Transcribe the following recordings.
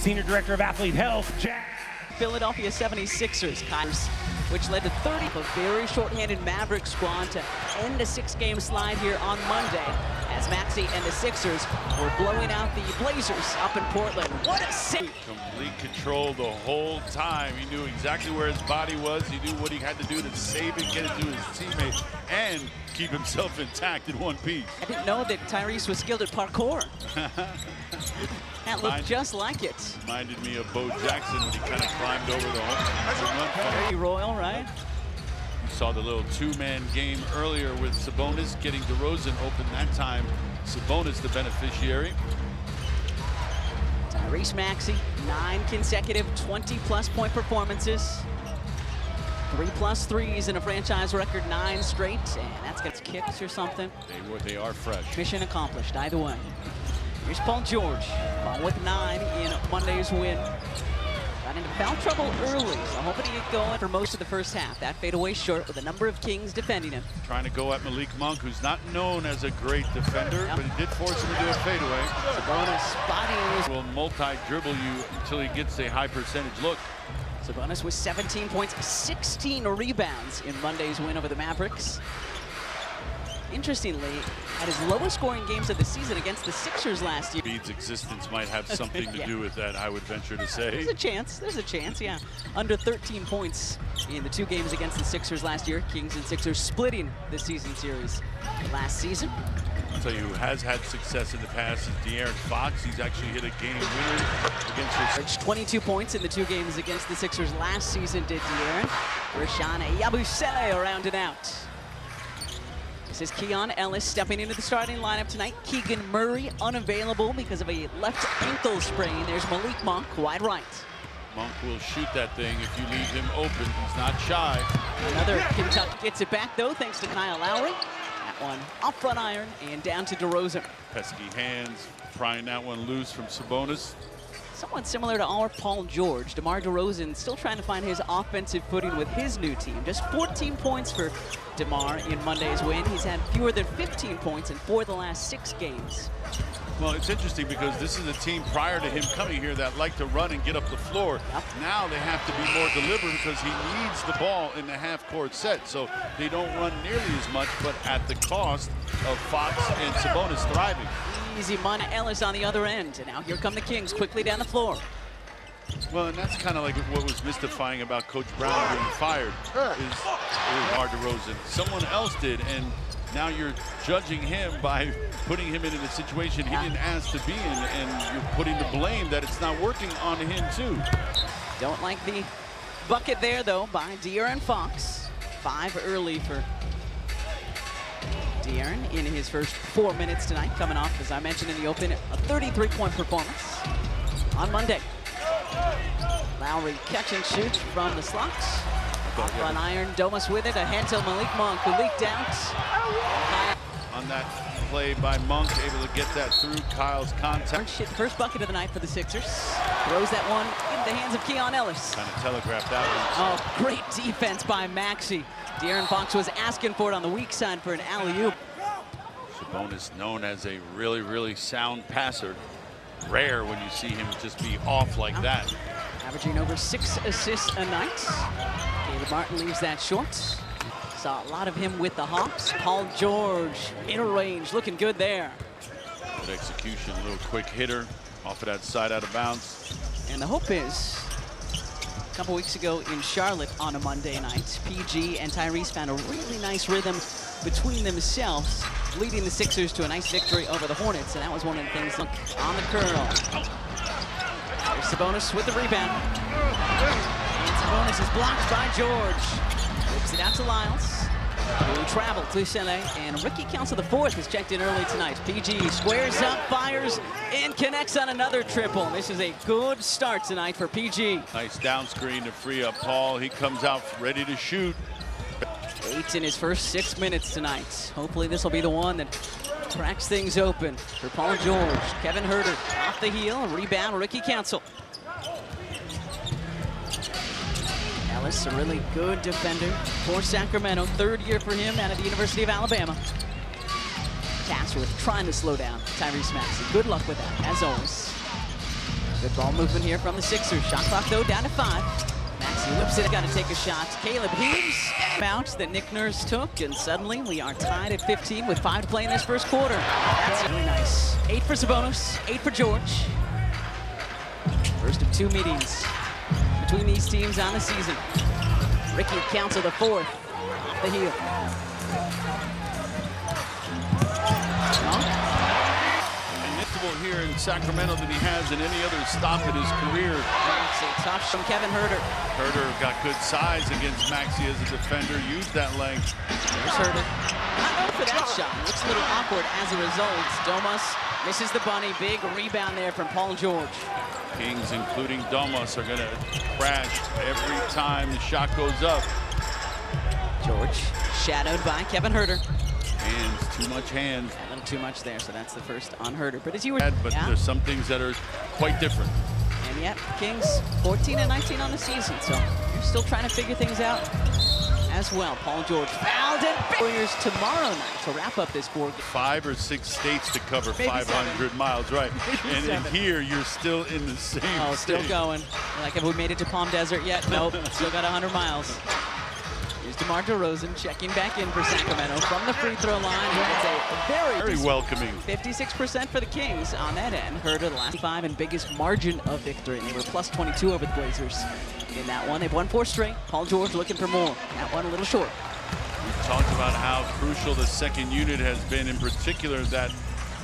Senior Director of Athlete Health, Jack. Philadelphia 76ers, which led to 30. A very short-handed Maverick squad to end a 6-game slide here on Monday, as Maxey and the Sixers were blowing out the Blazers up in Portland. What a save! Complete control the whole time. He knew exactly where his body was. He knew what he had to do to save it, get it to his teammate, and keep himself intact in one piece. I didn't know that Tyrese was skilled at parkour. That looked just like it. Reminded me of Bo Jackson when he kind of climbed over the home. Very royal, right? You saw the little two-man game earlier with Sabonis getting DeRozan open that time. Sabonis the beneficiary. Tyrese Maxey, 9 consecutive 20-plus point performances. 3+ threes in a franchise record, 9 straight, and that's gets kicks or something. They are fresh. Mission accomplished either way. Here's Paul George, Paul with 9 in Monday's win. Got into foul trouble early, so hoping to get going for most of the first half. That fadeaway short with a number of Kings defending him. Trying to go at Malik Monk, who's not known as a great defender, but he did force him to do a fadeaway. Sabonis spotting. Will multi-dribble you until he gets a high percentage look. Sabonis with 17 points, 16 rebounds in Monday's win over the Mavericks. Interestingly, at his lowest scoring games of the season against the Sixers last year. Embiid's existence might have something to do with that, I would venture to say. There's a chance, yeah. Under 13 points in the 2 games against the Sixers last year. Kings and Sixers splitting the season series last season. I'll tell you who has had success in the past is De'Aaron Fox. He's actually hit a game winner against his... 22 points in the 2 games against the Sixers last season, did De'Aaron. Rashawn Yabusele rounded out. This is Keon Ellis stepping into the starting lineup tonight. Keegan Murray unavailable because of a left ankle sprain. There's Malik Monk, wide right. Monk will shoot that thing if you leave him open. He's not shy. Another Kentucky gets it back though, thanks to Kyle Lowry. That one off front iron and down to DeRozan. Pesky hands, prying that one loose from Sabonis. Somewhat similar to our Paul George. DeMar DeRozan still trying to find his offensive footing with his new team. Just 14 points for DeMar in Monday's win. He's had fewer than 15 points in 4 of the last 6 games. Well, it's interesting because this is a team prior to him coming here that like to run and get up the floor. Yep. Now they have to be more deliberate because he needs the ball in the half-court set. So they don't run nearly as much, but at the cost of Fox and Sabonis thriving. Easy money. Ellis on the other end. And now here come the Kings quickly down the floor. Well, and that's kind of like what was mystifying about Coach Brown being fired is DeMar DeRozan. Someone else did, and now you're judging him by putting him in a situation he didn't ask to be in, and you're putting the blame that it's not working on him too. Don't like the bucket there though by De'Aaron Fox. 5 early for De'Aaron in his first 4 minutes tonight, coming off, as I mentioned in the open, a 33-point performance on Monday. Lowry catch and shoot from the slots. Off on iron, Domas with it, ahead to Malik Monk, who leaked out. On that play by Monk, able to get that through Kyle's contact. First bucket of the night for the Sixers. Throws that one into the hands of Keon Ellis. Kind of telegraphed that one. Oh, great defense by Maxey. De'Aaron Fox was asking for it on the weak side for an alley-oop. Sabonis known as a really, really sound passer. Rare when you see him just be off like that. Averaging over 6 assists a night. Caleb Martin leaves that short. Saw a lot of him with the Hawks. Paul George, inner range, looking good there. Good execution, a little quick hitter off of that side out of bounds. And the hope is, a couple weeks ago in Charlotte on a Monday night, PG and Tyrese found a really nice rhythm between themselves, leading the Sixers to a nice victory over the Hornets. And that was one of the things. Look, on the curl. There's Sabonis with the rebound. And Sabonis is blocked by George. Whips it out to Lyles, who traveled to Sele, and Ricky Council the fourth has checked in early tonight. PG squares up, fires, and connects on another triple. This is a good start tonight for PG. Nice down screen to free up Paul. He comes out ready to shoot. 8 in his first 6 minutes tonight. Hopefully this will be the one that cracks things open for Paul George. Kevin Herter off the heel, rebound Ricky Council. Ellis, a really good defender for Sacramento. 3rd year for him out of the University of Alabama. Tasked with trying to slow down Tyrese Maxey. Good luck with that, as always. Good ball movement here from the Sixers. Shot clock, though, down to 5. Maxey whips it, got to take a shot. Caleb Hughes, bounce that Nick Nurse took, and suddenly we are tied at 15 with 5 to play in this first quarter. That's really nice. 8 for Sabonis, 8 for George. First of 2 meetings between these teams on the season. Ricky counts of the 4th off the heel. Here in Sacramento than he has in any other stop in his career. Maxey, tough from Kevin Herter. Herter got good size against Maxey as a defender, used that length. There's Herter. Not known for that shot. Looks a little awkward as a result. Domas misses the bunny. Big rebound there from Paul George. Kings, including Domas, are going to crash every time the shot goes up. George shadowed by Kevin Herter. Hands, too much hands. A little too much there, so that's the first on Herter. But as you were, But there's some things that are quite different. And yet, Kings 14 and 19 on the season, so you're still trying to figure things out as well. Paul George fouled it. Warriors tomorrow night to wrap up this 4 game. 5 or 6 states to cover Maybe 500 7. miles, right? Maybe And here you're still in the same still state. going. Like, have we made it to Palm Desert yet? Nope, still got 100 miles. Here's DeMar DeRozan checking back in for Sacramento from the free throw line. It's a Very welcoming. 56% for the Kings on that end. Herter the last 5 and biggest margin of victory. They were plus 22 over the Blazers in that one. They've won 4 straight. Paul George looking for more. That one a little short. We've talked about how crucial the second unit has been, in particular that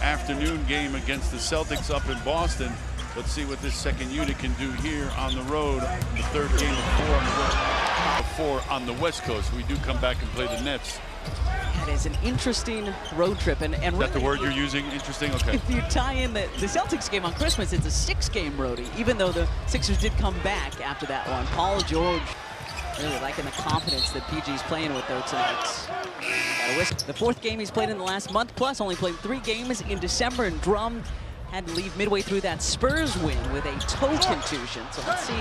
afternoon game against the Celtics up in Boston. Let's see what this second unit can do here on the road. The third game of 4 on the West Coast. We do come back and play the Nets. That is an interesting road trip. And Is that the really, word you're using? Interesting? Okay. if you tie in the Celtics game on Christmas, it's a 6-game roadie, even though the Sixers did come back after that one. Paul George really liking the confidence that PG's playing with, though, tonight. The 4th game he's played in the last month, plus only played 3 games in December, and Drum had to leave midway through that Spurs win with a toe contusion. So let's see.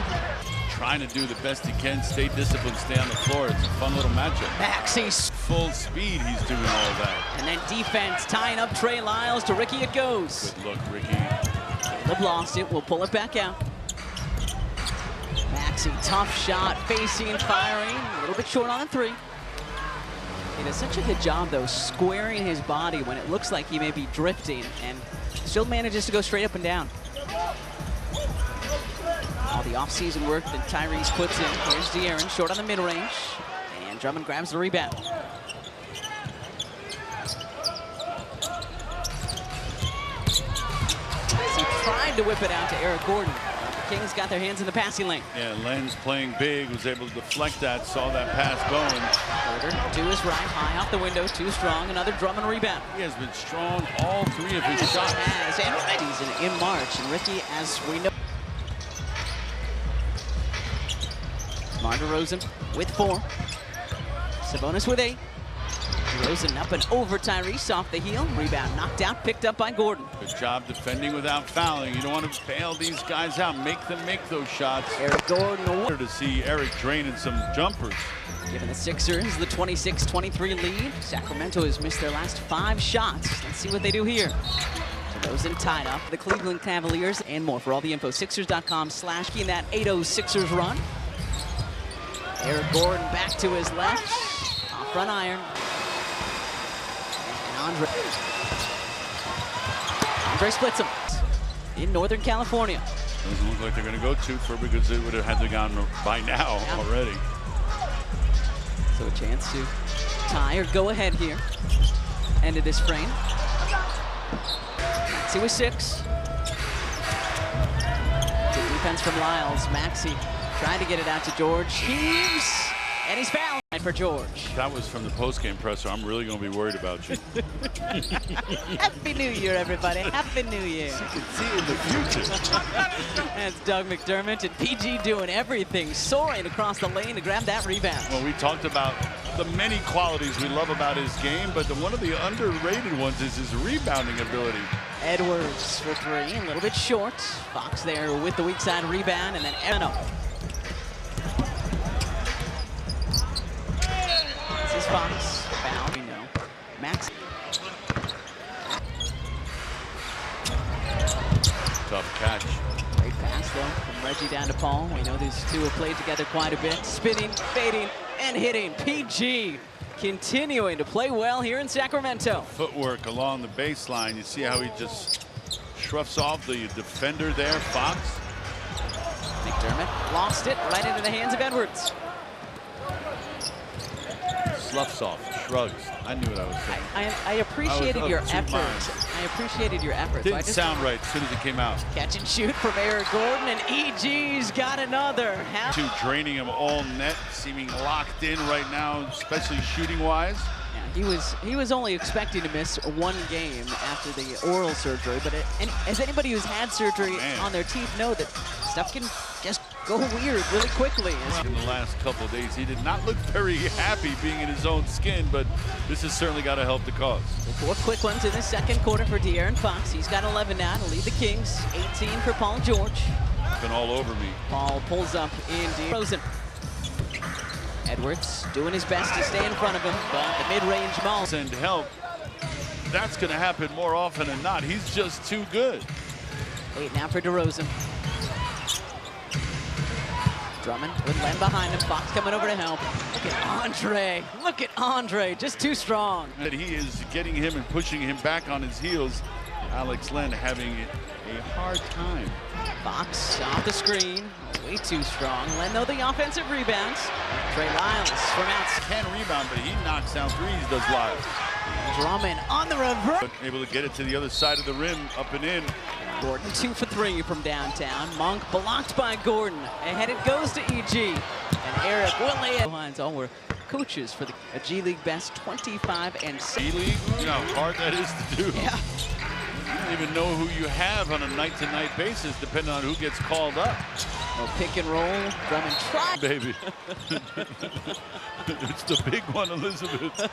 Trying to do the best he can, stay disciplined, stay on the floor. It's a fun little matchup. Maxey's Full speed, he's doing all of that. and then defense tying up Trey Lyles. To Ricky it goes. Good look, Ricky. Caleb lost it. We'll pull it back out. Maxey, tough shot, facing, firing. A little bit short on the 3. He does such a good job, though, squaring his body when it looks like he may be drifting, and still manages to go straight up and down. All the off-season work that Tyrese puts in. Here's De'Aaron, short on the mid-range, and Drummond grabs the rebound. He tried to whip it out to Eric Gordon. The Kings got their hands in the passing lane. Yeah, Len's playing big, was able to deflect that, saw that pass going. Herter to his right, high off the window, too strong. Another Drummond rebound. He has been strong all 3 of his shots. And season in March, and Ricky, as we know, DeMar DeRozan with 4. Sabonis with 8. DeRozan up and over Tyrese off the heel. Rebound knocked out, picked up by Gordon. Good job defending without fouling. You don't want to bail these guys out, make them make those shots. Eric Gordon away. To see Eric draining some jumpers. Giving the Sixers the 26-23 lead. Sacramento has missed their last 5 shots. Let's see what they do here. DeRozan tied up the Cleveland Cavaliers and more. For all the info, Sixers.com/. In that 8-0 Sixers run. Eric Gordon back to his left. Off front iron. And Andre splits him in Northern California. Doesn't look like they're going to go too far because it would have had to gone by now already. So a chance to tie or go ahead here. End of this frame. Maxey with 6. Good defense from Lyles. Maxey trying to get it out to George. Heaves, and he's fouled for George. That was from the post-game presser. I'm really going to be worried about you. Happy New Year, everybody. Happy New Year. You can see in the future. That's Doug McDermott and PG doing everything, soaring across the lane to grab that rebound. Well, we talked about the many qualities we love about his game, but one of the underrated ones is his rebounding ability. Edwards for 3, a little bit short. Fox there with the weak side rebound, and then Eno. This is Fox. Foul, we know. Max. Tough catch. Great Pass, though, from Reggie down to Paul. We know these two have played together quite a bit. Spinning, fading, and hitting. PG continuing to play well here in Sacramento. Footwork along the baseline. You see how he just shrugs off the defender there, Fox. McDermott lost it right into the hands of Edwards. Sloughs off, shrugs. I knew what I was saying. I appreciated your effort. minds. I appreciated your effort. Didn't sound right as soon as it came out. Catch and shoot from Eric Gordon, and EG's got another. Two draining him all net, seeming locked in right now, especially shooting-wise. Yeah, he was only expecting to miss one game after the oral surgery, but and as anybody who's had surgery on their teeth know that stuff can just go weird really quickly. In the last couple of days, he did not look very happy being in his own skin, but this has certainly got to help the cause. 4 quick ones in the second quarter for De'Aaron Fox. He's got 11 now to lead the Kings. 18 for Paul George. Been all over me. Paul pulls up in Frozen. Edwards doing his best to stay in front of him, but the mid-range ball. Send help. That's going to happen more often than not. He's just too good. Wait now for DeRozan. Drummond with Len behind him. Fox coming over to help. Look at Andre. Look at Andre. Just too strong. That he is getting him and pushing him back on his heels. Alex Len having a hard time. Fox off the screen. Way too strong. Len, though, the offensive rebounds. Trey Lyles from outside. Can rebound, but he knocks down threes, does Lyles. Drummond on the reverse. Able to get it to the other side of the rim, up and in. Gordon 2 for 3 from downtown. Monk blocked by Gordon. Ahead it goes to EG. And Eric will lay it. Lines all were coaches for a G League best 25 and 6. G League, you know how hard that is to do. Yeah. You don't even know who you have on a night-to-night basis, depending on who gets called up. No pick and roll. Drummond tries. Baby. It's the big one, Elizabeth.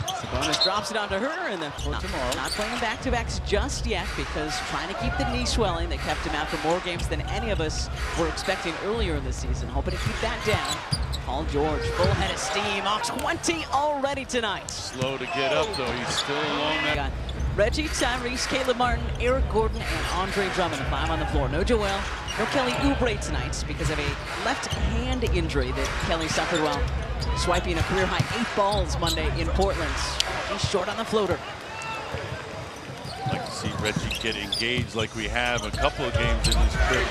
Sabonis drops it onto her and for tomorrow. Not playing back-to-backs just yet because trying to keep the knee swelling. They kept him out for more games than any of us were expecting earlier in the season. Hoping to keep that down. Paul George, full head of steam, off 20 already tonight. Slow to get up, though. He's still along that. Got Reggie, Tyrese, Caleb Martin, Eric Gordon, and Andre Drummond, 5 on the floor. No Joel, no Kelly Oubre tonight because of a left hand injury that Kelly suffered while swiping a career-high 8 balls Monday in Portland. He's short on the floater. I'd like to see Reggie get engaged like we have a couple of games in his career.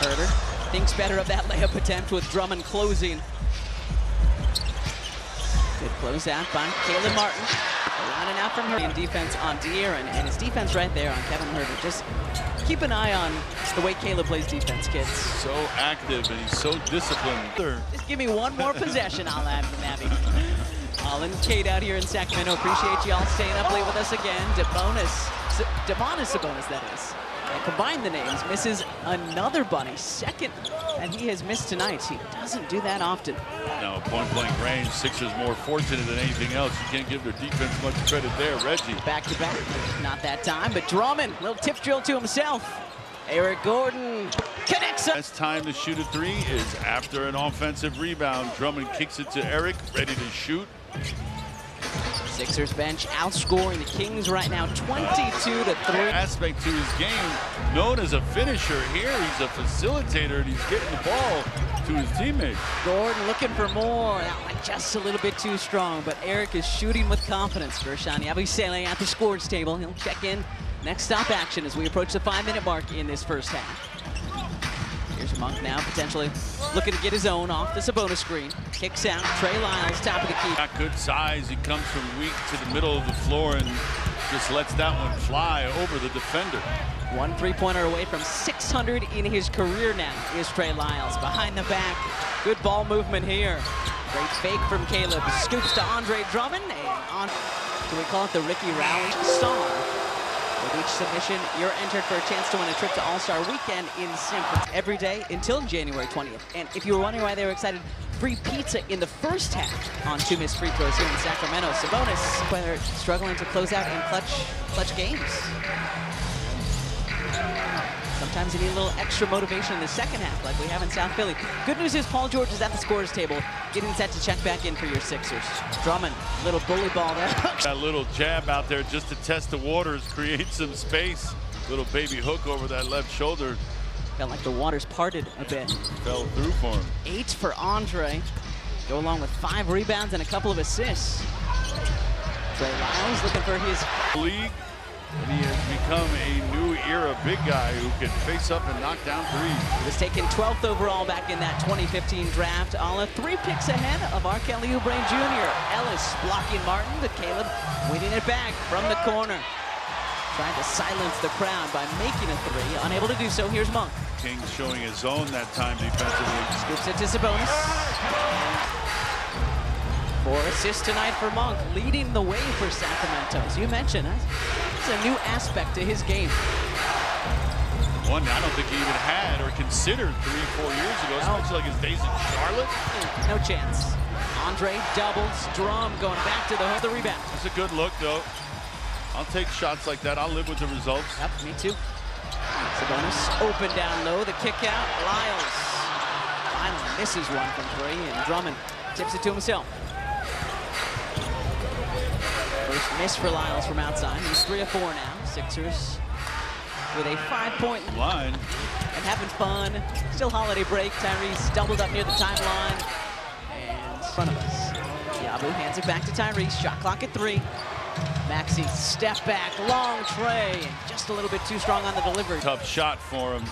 Herder thinks better of that layup attempt with Drummond closing. Good closeout by Caleb Martin. Running out from her in defense on De'Aaron, and his defense right there on Kevin Herder. Just keep an eye on the way Caleb plays defense, kids. So active and he's so disciplined. Just give me one more possession, I'll have him, Abby. All and Kate out here in Sacramento. Appreciate you all staying up late with us again. Demonis Sabonis, that is. And combine the names, misses another bunny, second, and he has missed tonight. He doesn't do that often. No, point-blank range, Sixers more fortunate than anything else. You can't give their defense much credit there. Reggie. Back-to-back, not that time, but Drummond, little tip drill to himself. Eric Gordon connects up. Best time to shoot a 3 is after an offensive rebound. Drummond kicks it to Eric, ready to shoot. Sixers bench outscoring the Kings right now 22-3. Aspect to his game, known as a finisher. Here he's a facilitator and he's getting the ball to his teammates. Gordon looking for more. That one just a little bit too strong, but Eric is shooting with confidence. Gershon Yabusele at the scores table. He'll check in. Next stop action as we approach the 5-minute mark in this first half. Here's Monk now potentially looking to get his own off the Sabonis screen. Kicks out, Trey Lyles, top of the key. Got good size, he comes from weak to the middle of the floor and just lets that one fly over the defender. 1 3-pointer away from 600 in his career now is Trey Lyles. Behind the back, good ball movement here. Great fake from Caleb, scoops to Andre Drummond, and on, do we call it the Ricky Rowley star? With each submission, you're entered for a chance to win a trip to All-Star Weekend in San Francisco every day until January 20th. And if you were wondering why they were excited, free pizza in the first half on 2 missed free throws here in Sacramento. Sabonis, whether struggling to close out in clutch games. Sometimes you need a little extra motivation in the second half, like we have in South Philly. Good news is Paul George is at the scorer's table, getting set to check back in for your Sixers. Drummond, little bully ball there. That little jab out there just to test the waters, create some space. Little baby hook over that left shoulder. Felt like the waters parted a bit. Fell through for him. 8 for Andre. Go along with 5 rebounds and a couple of assists. Trey Lyles looking for his league. And he has become a new era big guy who can face up and knock down threes. He was taken 12th overall back in that 2015 draft. Alla 3 picks ahead of R. Kelly Oubre Jr. Ellis blocking Martin, but Caleb winning it back from the corner. Trying to silence the crowd by making a 3. Unable to do so, here's Monk. Kings showing his zone that time defensively. Scoops it to Sabonis. 4 assists tonight for Monk, leading the way for Sacramento. As you mentioned, it's a new aspect to his game. One I don't think he even had or considered 3-4 years ago, especially like his days in Charlotte. No chance. Andre doubles, Drum going back to the rebound. That's a good look, though. I'll take shots like that. I'll live with the results. Yep, me too. Sabonis open down low, the kick out. Lyles finally misses one from 3, and Drummond tips it to himself. First miss for Lyles from outside. He's 3 of 4 now. Sixers with a 5-point line. And having fun. Still holiday break. Tyrese doubled up near the timeline. And in front of us. Yabu hands it back to Tyrese. Shot clock at 3. Maxey step back, long tray, and just a little bit too strong on the delivery. Tough shot for him.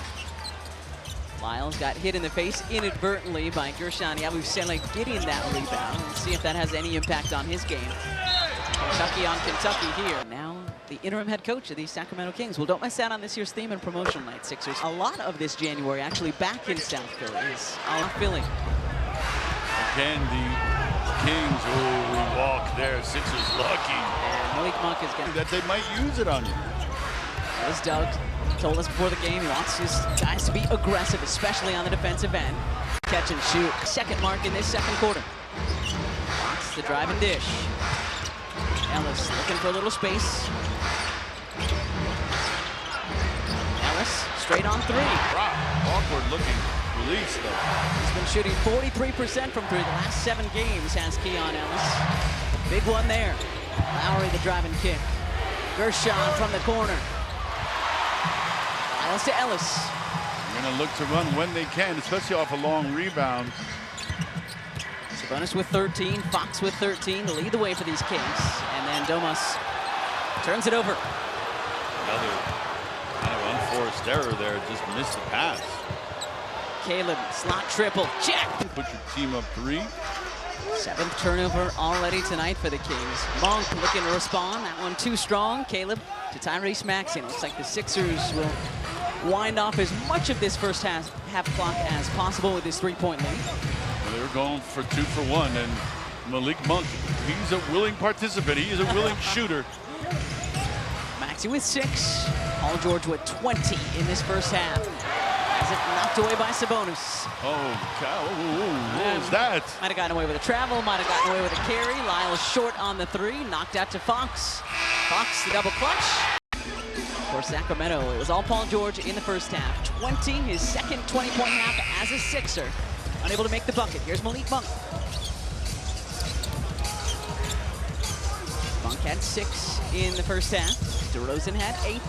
Lyles got hit in the face inadvertently by Gershon Yabusele getting that rebound. Let's see if that has any impact on his game. Kentucky on Kentucky here. Now the interim head coach of the Sacramento Kings. Well, don't miss out on this year's theme and promotional night, Sixers. A lot of this January actually back in South Philly is all Philly. Again, the Kings, we walk there. Sixers lucky. And Malik Monk is going that they might use it on you. As Doug told us before the game, he wants his guys to be aggressive, especially on the defensive end. Catch and shoot. Second mark in this second quarter. Fox the drive and dish. Ellis looking for a little space. Ellis straight on 3. Awkward looking release though. He's been shooting 43% from 3 the last 7 games, has Keon Ellis. Big one there. Lowry the drive and kick. Gershon from the corner. Ellis to Ellis. They're gonna look to run when they can, especially off a long rebound. Sabonis with 13, Fox with 13 to lead the way for these Kings. And then Domas turns it over. Another kind of unforced error there, just missed the pass. Caleb, slot triple, check! Put your team up 3. 7th turnover already tonight for the Kings. Monk looking to respond, that one too strong. Caleb to Tyrese Maxey. Looks like the Sixers will wind off as much of this first half clock as possible with his 3-point lead. Well, they were going for 2 for 1, and Malik Monk, he's a willing participant. He is a willing shooter. Maxey with 6. Paul George with 20 in this first half. Has it knocked away by Sabonis. Oh, God. What was that? Might have gotten away with a travel, might have gotten away with a carry. Lyles short on the 3, knocked out to Fox. Fox, the double clutch. For Sacramento, it was all Paul George in the first half. 20, his second 20-point half as a Sixer. Unable to make the bucket. Here's Malik Monk. Monk had 6 in the first half. DeRozan had 8.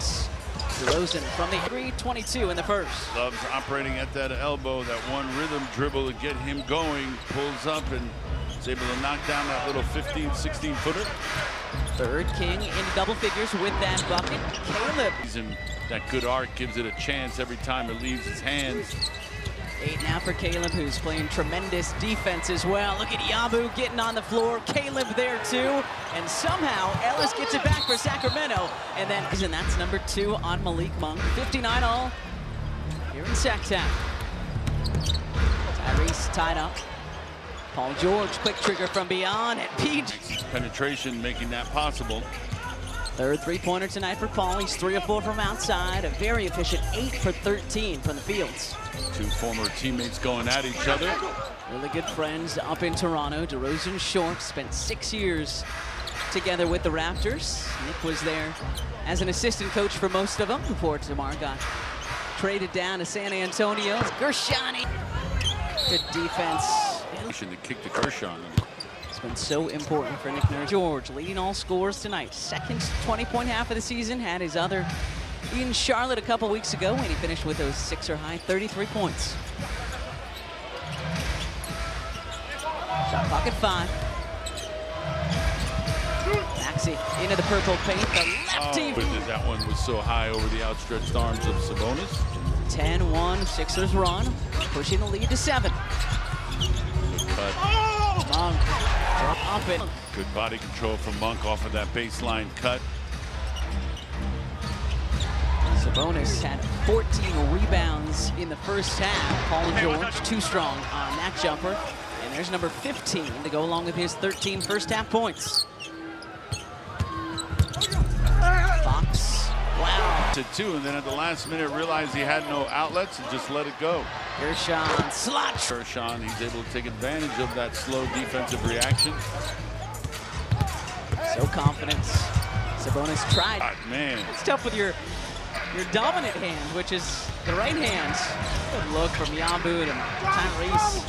DeRozan from the 3-22 in the first. Loves operating at that elbow, that one rhythm dribble to get him going. Pulls up and is able to knock down that little 15, 16-footer. Third King in double figures with that bucket. Caleb. That good arc gives it a chance every time it leaves his hands. 8 now for Caleb, who's playing tremendous defense as well. Look at Yabu getting on the floor. Caleb there too. And somehow Ellis gets it back for Sacramento. And that's number 2 on Malik Monk. 59 all here in Sacktown. Tyrese tied up. Paul George, quick trigger from beyond. And PG. Penetration making that possible. Third 3-pointer tonight for Paul. He's 3 of 4 from outside. A very efficient 8 for 13 from the fields. 2 former teammates going at each other. Really good friends up in Toronto. DeRozan Short spent 6 years together with the Raptors. Nick was there as an assistant coach for most of them before DeMar got traded down to San Antonio. Gershon. Good defense. To kick to Gershon. It's been so important for Nick Nurse. George leading all scorers tonight. Second 20-point half of the season. Had his other in Charlotte a couple weeks ago when he finished with those Sixer-high 33 points. Shot clock at 5. Maxey into the purple paint. The lefty. That one was so high over the outstretched arms of Sabonis. 10-1, Sixers run, pushing the lead to 7. But Monk, up it. good body control from Monk off of that baseline cut. Sabonis had 14 rebounds in the first half. Paul George, too strong on that jumper. And there's number 15 to go along with his 13 first half points. Fox, wow. To 2, and then at the last minute realized he had no outlets and just let it go. Gershon, slot. Gershon, he's able to take advantage of that slow defensive reaction. So confident. Sabonis tried. God, man. It's tough with your dominant hand, which is the right hand. Good look from Yabu to Tyrese.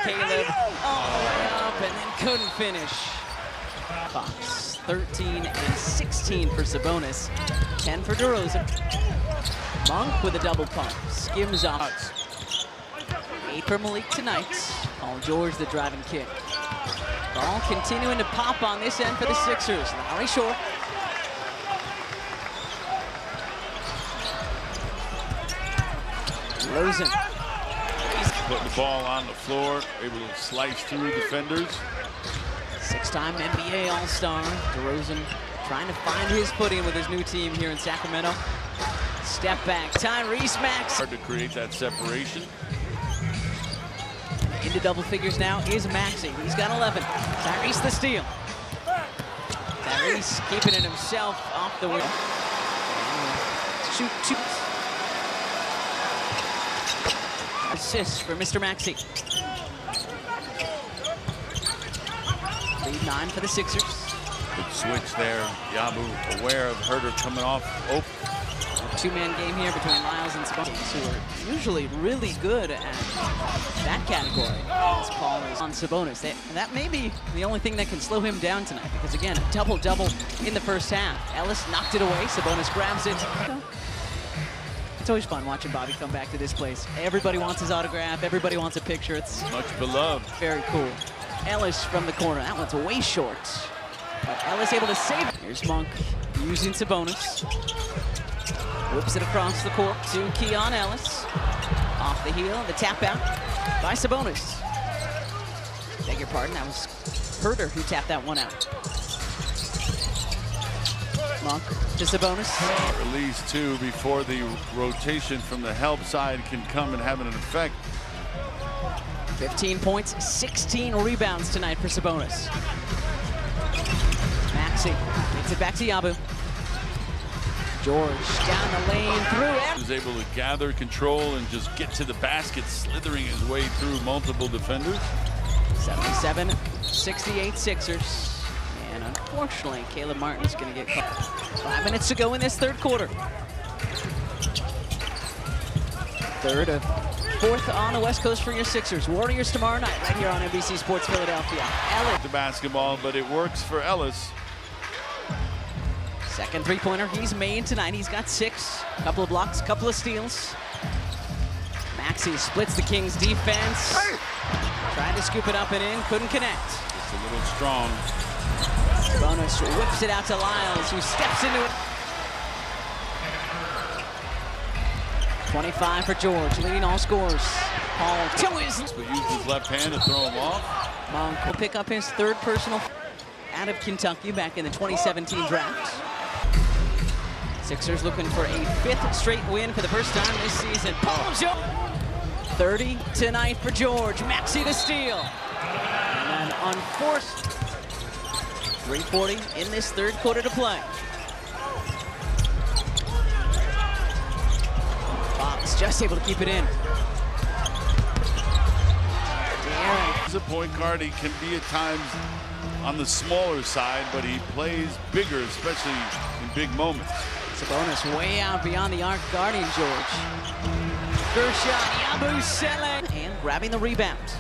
Caleb all the way up and then couldn't finish. Fox, 13 and 16 for Sabonis. 10 for DeRozan. Monk with a double pump. Skims off. 8 for Malik tonight. Paul George the driving kick. Ball continuing to pop on this end for the Sixers. Lowry short. DeRozan. Putting the ball on the floor, able to slice through defenders. 6-time NBA All-Star. DeRozan trying to find his footing with his new team here in Sacramento. Step back, Tyrese Maxey. Hard to create that separation. Into double figures now is Maxey. He's got 11. Tyrese the steal. Tyrese keeping it himself off the wing. Shoot. Assist for Mr. Maxey. Lead 9 for the Sixers. Good switch there. Yabu aware of Herter coming off. Oh. Two-man game here between Lyles and Sabonis, who are usually really good at that category. As Paul is on Sabonis. That may be the only thing that can slow him down tonight, because again, a double-double in the first half. Ellis knocked it away. Sabonis grabs it. It's always fun watching Bobby come back to this place. Everybody wants his autograph. Everybody wants a picture. It's much beloved. Very cool. Ellis from the corner. That one's way short. But Ellis able to save it. Here's Monk using Sabonis. Whips it across the court to Keon Ellis. Off the heel, the tap out by Sabonis. Beg your pardon, that was Herter who tapped that one out. Monk to Sabonis. Release 2 before the rotation from the help side can come and have an effect. 15 points, 16 rebounds tonight for Sabonis. Maxey takes it back to Yabu. George down the lane through it. He was able to gather control and just get to the basket, slithering his way through multiple defenders. 77-68 Sixers. And unfortunately, Caleb Martin's going to get caught. 5 minutes to go in this third quarter. Third of 4th on the West Coast for your Sixers. Warriors tomorrow night right here on NBC Sports Philadelphia. Ellis. The basketball, but it works for Ellis. Second three-pointer he's made tonight. He's got 6. Couple of blocks, couple of steals. Maxey splits the Kings defense. Tried to scoop it up and in, couldn't connect. Just a little strong. Sabonis whips it out to Lyles, who steps into it. 25 for George, leading all scores. Paul to his. But used his left hand to throw him off. Monk will pick up his 3rd personal out of Kentucky back in the 2017 draft. Sixers looking for a 5th straight win for the first time this season. Paul George. 30 tonight for George. Maxey to steal. And then unforced. 3:40 in this third quarter to play. Fox just able to keep it in. De'Aaron. As a point guard, he can be at times on the smaller side, but he plays bigger, especially in big moments. Sabonis way out beyond the arc, guarding George. Gershon, Yabusele, and grabbing the rebound.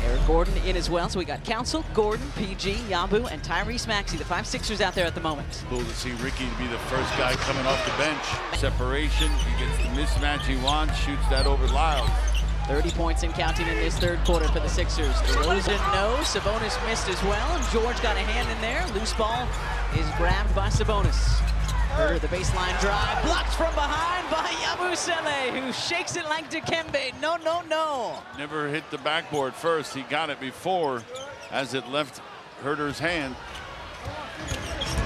Eric Gordon in as well. So we got Council, Gordon, PG, Yabu, and Tyrese Maxey, the 5 Sixers out there at the moment. Cool to see Ricky to be the first guy coming off the bench. Separation, he gets the mismatch he wants, shoots that over Lyles. 30 points and counting in this third quarter for the Sixers. DeRozan no, Sabonis missed as well, and George got a hand in there. Loose ball is grabbed by Sabonis. Herter, the baseline drive, blocked from behind by Yabusele, who shakes it like Dikembe. No, no, no. Never hit the backboard first. He got it before as it left Herter's hand.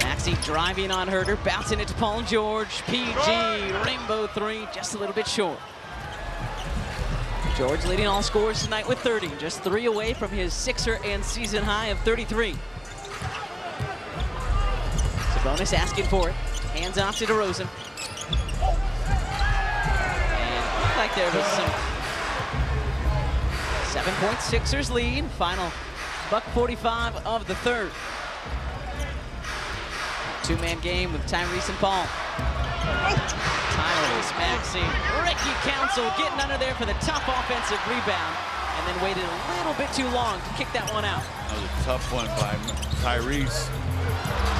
Maxey driving on Herter, bouncing it to Paul George. PG, rainbow three, just a little bit short. George leading all scorers tonight with 30, just 3 away from his Sixer and season high of 33. Sabonis asking for it. Hands off to DeRozan. And it looked like there was some 7-point Sixers lead. Final $1:45 of the third. 2-man game with Tyrese and Paul. Tyrese Maxey. Ricky Council getting under there for the tough offensive rebound, and then waited a little bit too long to kick that one out. That was a tough one by Tyrese.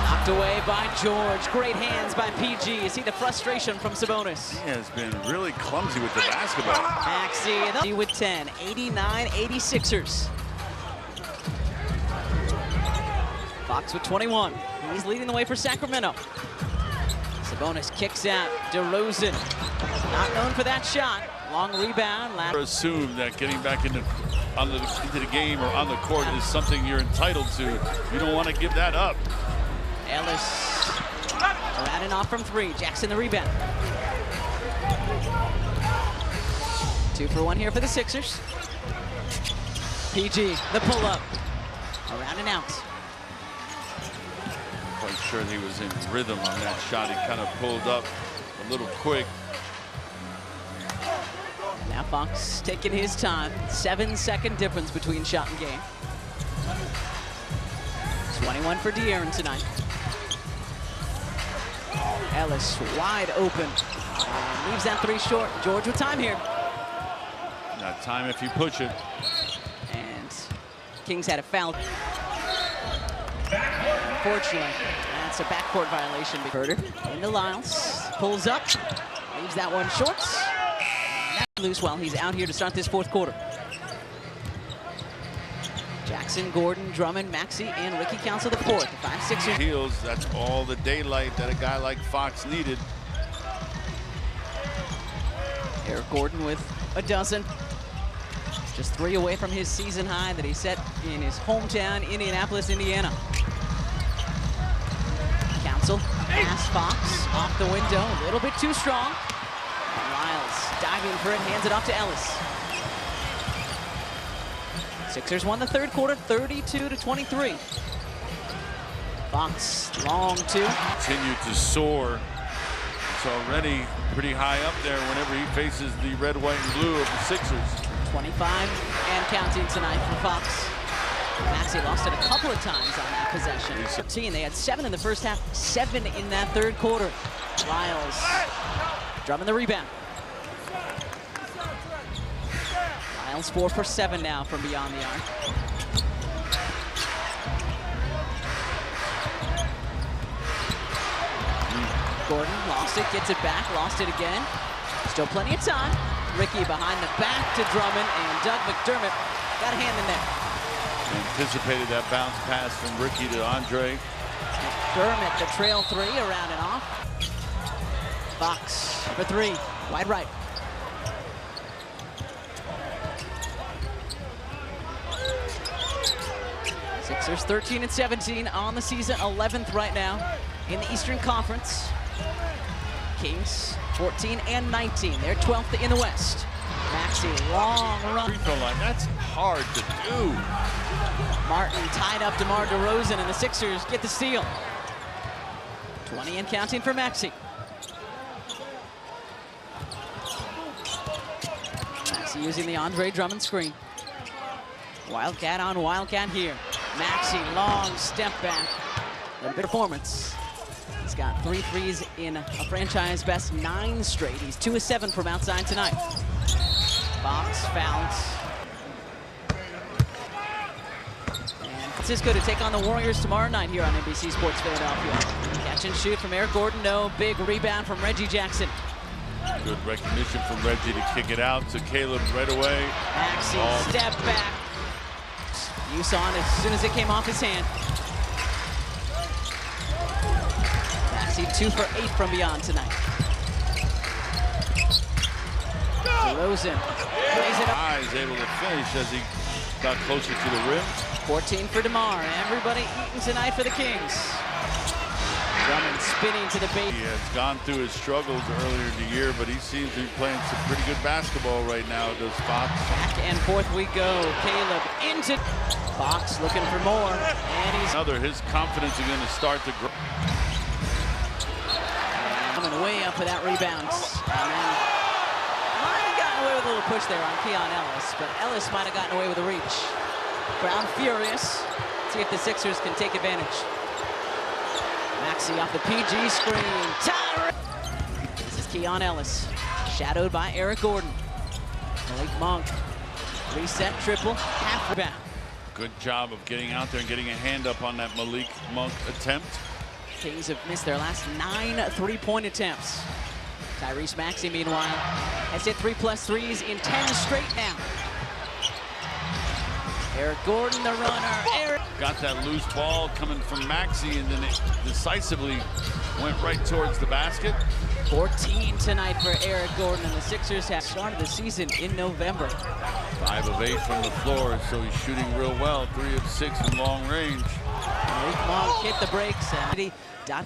Knocked away by George. Great hands by PG. You see the frustration from Sabonis. He has been really clumsy with the basketball. Maxey with 10, 89-86ers. Fox with 21. He's leading the way for Sacramento. Sabonis kicks out. DeRozan, not known for that shot. Long rebound. Assume that getting back into the game or on the court is something you're entitled to. You don't want to give that up. Ellis around off from 3. Jackson the rebound. 2 for 1 here for the Sixers. PG, the pull-up. Around and out. Quite sure he was in rhythm on that shot. He kind of pulled up a little quick. Now Fox taking his time. 7-second difference between shot and game. 21 for De'Aaron tonight. Ellis wide open. Leaves that 3 short. George with time here. Not time if you push it. And Kings had a foul. Unfortunately, that's a backcourt violation. Herter into Lyles. Pulls up. Leaves that one short. Loose while he's out here to start this 4th quarter. Jackson, Gordon, Drummond, Maxey, and Ricky Council the 4th. The 5 Sixers. Heels, that's all the daylight that a guy like Fox needed. Eric Gordon with a dozen. Just 3 away from his season high that he set in his hometown, Indianapolis, Indiana. Council, pass Fox, off the window, a little bit too strong. Lyles diving for it, hands it off to Ellis. Sixers won the 3rd quarter, 32-23. Fox, long 2. Continue to soar. It's already pretty high up there whenever he faces the red, white, and blue of the Sixers. 25 and counting tonight for Fox. Maxey lost it a couple of times on that possession. 13, they had 7 in the first half, 7 in that 3rd quarter. Lyles, Drummond the rebound. Lyles 4 for 7 now from beyond the arc. Gordon lost it, gets it back, lost it again. Still plenty of time. Ricky behind the back to Drummond, and Doug McDermott got a hand in there. Anticipated that bounce pass from Ricky to Andre. McDermott, the trail 3, around and off. Fox for 3, wide right. Sixers 13-17 on the season, 11th right now in the Eastern Conference. Kings 14-19, they're 12th in the West. Maxey, long run. Free throw line, that's hard to do. Martin tied up DeMar DeRozan, and the Sixers get the steal. 20 and counting for Maxey. Maxey using the Andre Drummond screen. Wildcat on Wildcat here. Maxey, long step back. A big performance. He's got 3 threes in a franchise best 9 straight. He's 2 of 7 from outside tonight. Fox fouls. Francisco to take on the Warriors tomorrow night here on NBC Sports Philadelphia. Catch and shoot from Eric Gordon, no. Big rebound from Reggie Jackson. Good recognition from Reggie to kick it out to Caleb right away. Maxey, step back. You saw it as soon as it came off his hand. Maxey 2 for 8 from beyond tonight. DeRozan plays it up. Is able to finish as he got closer to the rim. 14 for DeMar. Everybody eating tonight for the Kings. Drummond spinning to the base. He has gone through his struggles earlier in the year, but he seems to be playing some pretty good basketball right now, does Fox. Back and forth we go. Caleb into Fox looking for more. And he's His confidence is going to start to grow. coming way up for that rebound. And then might have gotten away with a little push there on Keon Ellis, but Ellis might have gotten away with a reach. Brown furious. See if the Sixers can take advantage. Maxey off the PG screen. This is Keon Ellis, shadowed by Eric Gordon. Malik Monk, reset triple, half rebound. Good job of getting out there and getting a hand up on that Malik Monk attempt. Kings have missed their last 9 three-point attempts. Tyrese Maxey, meanwhile, has hit 3+ threes in 10 straight now. Eric Gordon, the runner. Eric Got that loose ball coming from Maxey, and then it decisively went right towards the basket. 14 tonight for Eric Gordon, and the Sixers have started the season in November. 5 of 8 from the floor, so he's shooting real well. 3 of 6 in long range. Malik Monk hit the brakes.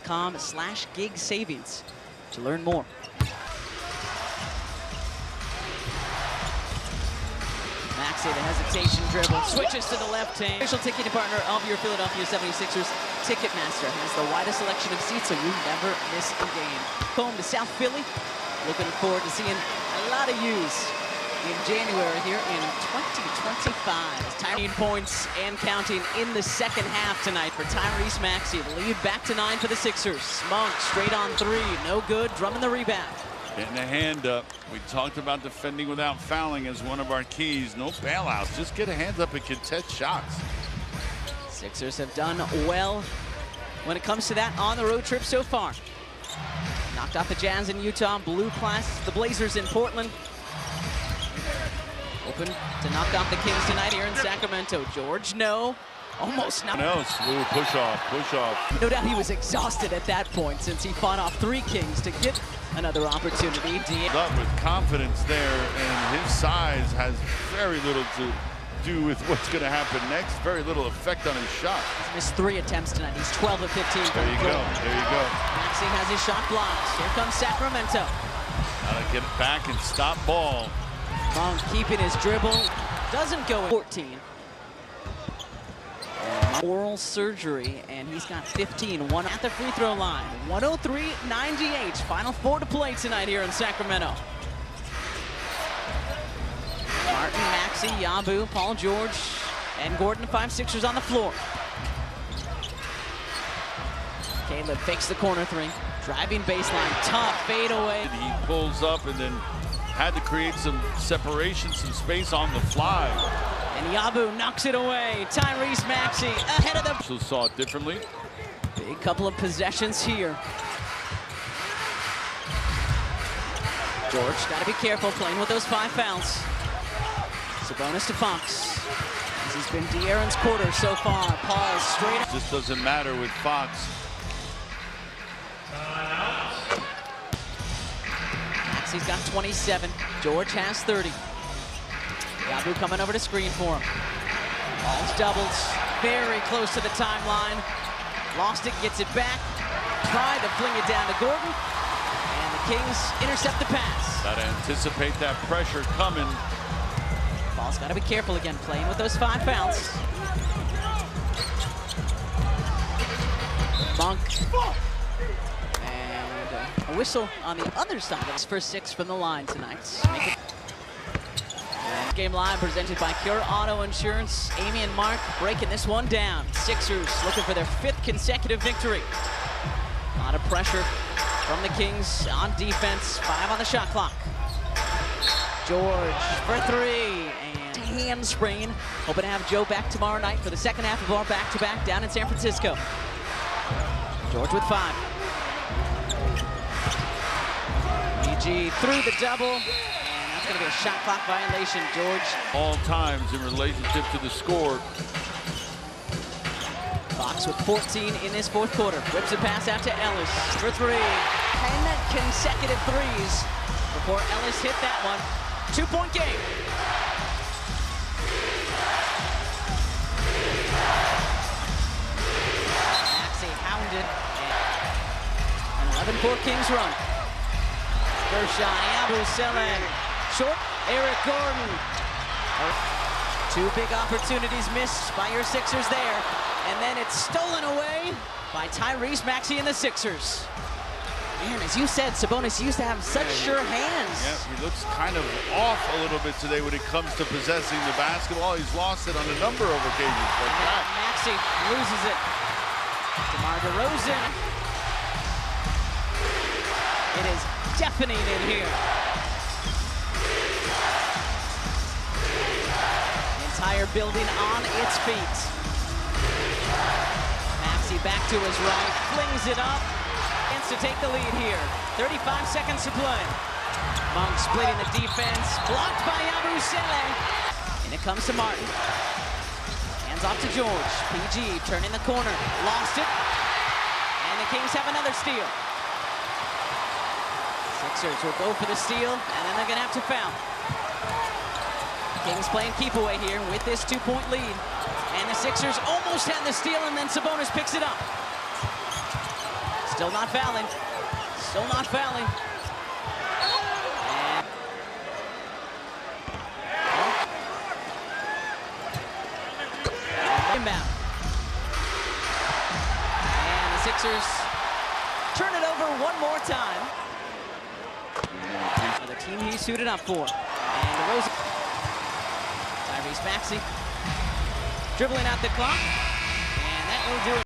.com/gig savings to learn more. Maxey, the hesitation dribble, switches to the left hand. Official ticketing partner of your Philadelphia 76ers, Ticketmaster has the widest selection of seats so you never miss a game. Home to South Philly. Looking forward to seeing a lot of yous in January here in 2025. 19 points and counting in the second half tonight for Tyrese Maxey. The lead back to 9 for the Sixers. Monk straight on 3, no good. Drummond the rebound. Getting a hand up. We talked about defending without fouling as one of our keys. No bailouts. Just get a hand up and contest shots. Sixers have done well when it comes to that on the road trip so far. Knocked off the Jazz in Utah, blew past the Blazers in Portland. Open to knock off the Kings tonight here in Sacramento. George, no. Almost not. No, smooth push off. No doubt he was exhausted at that point since he fought off 3 Kings to get another opportunity. Up with confidence there, and his size has very little to do with what's going to happen next. Very little effect on his shot. He's missed 3 attempts tonight. He's 12 of 15. There you go. There you go. Maxey has his shot blocked. Here comes Sacramento. Gotta get it back and stop ball. Monk keeping his dribble. Doesn't go in. 14. Oral surgery, and he's got 15. 1 at the free throw line. 103-98. Final 4 to play tonight here in Sacramento. Martin, Maxey, Yabu, Paul George, and Gordon, 5 Sixers on the floor. Caleb fakes the corner 3. Driving baseline, tough fadeaway. He pulls up and then had to create some separation, some space on the fly. And Yabu knocks it away. Tyrese Maxey ahead of them. So saw it differently. Big couple of possessions here. George got to be careful playing with those 5 fouls. Sabonis to Fox. This has been De'Aaron's quarter so far. Paul straight up. Just doesn't matter with Fox. Maxey's got 27. George has 30. Yabu coming over to screen for him. Paul's doubles. Very close to the timeline. Lost it, gets it back. Tried to fling it down to Gordon. And the Kings intercept the pass. Gotta anticipate that pressure coming. Paul's got to be careful again, playing with those 5 fouls. Monk. And a whistle on the other side of his first 6 from the line tonight. Game Live presented by Cure Auto Insurance. Amy and Mark breaking this one down. Sixers looking for their 5th consecutive victory. A lot of pressure from the Kings on defense. 5 on the shot clock. George for 3. And hand sprain. Hoping to have Joe back tomorrow night for the second half of our back-to-back down in San Francisco. George with 5. PG through the double, and that's going to be a shot clock violation, George. All times in relationship to the score. Fox with 14 in this fourth quarter. Whips a pass out to Ellis for 3. 10 consecutive threes before Ellis hit that one. 2-point game. Maxey hounded. An 11-4 Kings run. Gershon, Abu Selen. Short, Eric Gordon. 2 big opportunities missed by your Sixers there. And then it's stolen away by Tyrese Maxey and the Sixers. Man, as you said, Sabonis used to have such sure hands. Yeah, he looks kind of off a little bit today when it comes to possessing the basketball. He's lost it on a number of occasions like that. Maxey loses it. DeMar DeRozan. It is deafening in here. The entire building on its feet. Maxey back to his right, flings it up. To take the lead here. 35 seconds to play. Monk splitting the defense. Blocked by Abu Sele. And it comes to Martin. Hands off to George. PG turning the corner. Lost it. And the Kings have another steal. Sixers will go for the steal, and then they're going to have to foul. Kings playing keep away here with this 2-point lead. And the Sixers almost had the steal, and then Sabonis picks it up. Still not fouling. Still not fouling. And inbound. And the Sixers turn it over one more time. The team he suited up for. And DeRozan. Tyrese Maxey dribbling out the clock. And that will do it.